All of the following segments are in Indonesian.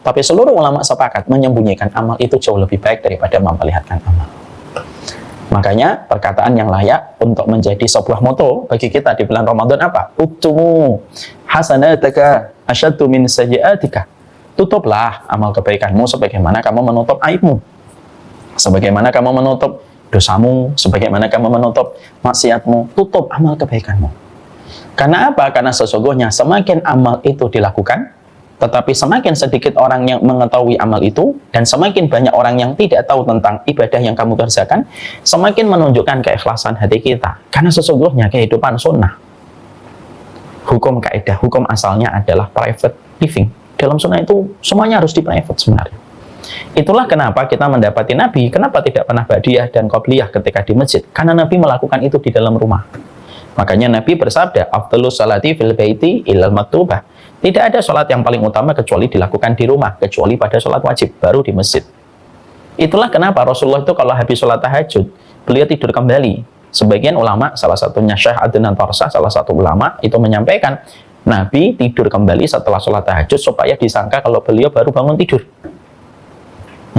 Tapi seluruh ulama sepakat menyembunyikan amal itu jauh lebih baik daripada memperlihatkan amal. Makanya perkataan yang layak untuk menjadi sebuah moto bagi kita di bulan Ramadan apa? Uktumu hasanataka asyaddu min sayyi'atika. Tutuplah amal kebaikanmu sebagaimana kamu menutup aibmu. Sebagaimana kamu menutup dosamu, sebagaimana kamu menutup maksiatmu, tutup amal kebaikanmu. Karena apa? Karena sesungguhnya semakin amal itu dilakukan, tetapi semakin sedikit orang yang mengetahui amal itu, dan semakin banyak orang yang tidak tahu tentang ibadah yang kamu kerjakan, semakin menunjukkan keikhlasan hati kita. Karena sesungguhnya kehidupan sunnah, hukum kaidah, hukum asalnya adalah private living. Dalam sunnah itu semuanya harus di private sebenarnya. Itulah kenapa kita mendapati Nabi, kenapa tidak pernah ba'diyah dan qobliyah ketika di masjid? Karena Nabi melakukan itu di dalam rumah. Makanya Nabi bersabda, afdhalus salati fil baiti ilal maktubah. Tidak ada sholat yang paling utama kecuali dilakukan di rumah, kecuali pada sholat wajib, baru di masjid. Itulah kenapa Rasulullah itu kalau habis sholat tahajud, beliau tidur kembali. Sebagian ulama, salah satunya Syekh Adnan Tarsah, salah satu ulama, itu menyampaikan, Nabi tidur kembali setelah sholat tahajud supaya disangka kalau beliau baru bangun tidur.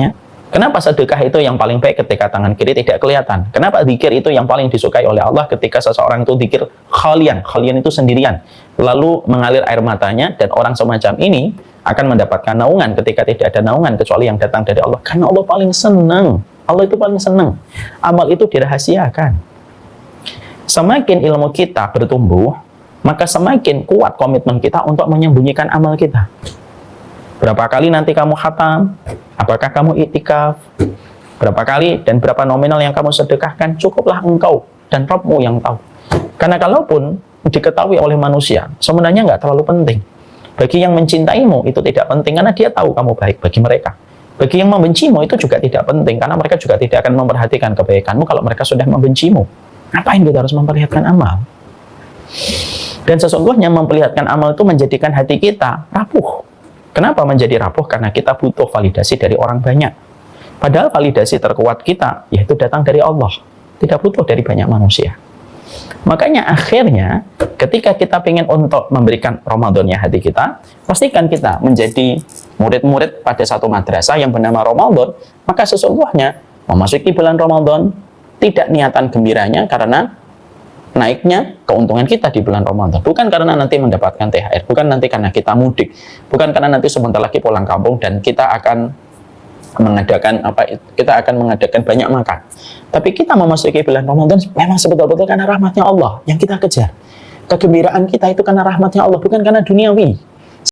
Ya. Kenapa sedekah itu yang paling baik ketika tangan kiri tidak kelihatan? Kenapa zikir itu yang paling disukai oleh Allah ketika seseorang itu zikir khalian? Khalian itu sendirian. Lalu mengalir air matanya, dan orang semacam ini akan mendapatkan naungan ketika tidak ada naungan kecuali yang datang dari Allah. Karena Allah paling senang. Allah itu paling senang. Amal itu dirahasiakan. Semakin ilmu kita bertumbuh, maka semakin kuat komitmen kita untuk menyembunyikan amal kita. Berapa kali nanti kamu khatam? Apakah kamu iktikaf? Berapa kali dan berapa nominal yang kamu sedekahkan? Cukuplah engkau dan Rabbmu yang tahu. Karena kalaupun diketahui oleh manusia, sebenarnya nggak terlalu penting. Bagi yang mencintaimu itu tidak penting, karena dia tahu kamu baik bagi mereka. Bagi yang membencimu itu juga tidak penting, karena mereka juga tidak akan memperhatikan kebaikanmu kalau mereka sudah membencimu. Ngapain kita harus memperlihatkan amal? Dan sesungguhnya memperlihatkan amal itu menjadikan hati kita rapuh. Kenapa menjadi rapuh? Karena kita butuh validasi dari orang banyak. Padahal validasi terkuat kita yaitu datang dari Allah, tidak butuh dari banyak manusia. Makanya akhirnya ketika kita ingin untuk memberikan Ramadannya hati kita, pastikan kita menjadi murid-murid pada satu madrasah yang bernama Ramadan. Maka sesungguhnya memasuki bulan Ramadan tidak niatan gembiranya karena naiknya keuntungan kita di bulan Ramadan, bukan karena nanti mendapatkan THR, bukan nanti karena kita mudik, bukan karena nanti sebentar lagi pulang kampung dan kita akan mengadakan banyak makan. Tapi kita memasuki bulan Ramadan memang sebetul-betul karena rahmatnya Allah yang kita kejar. Kegembiraan kita itu karena rahmatnya Allah, bukan karena duniawi.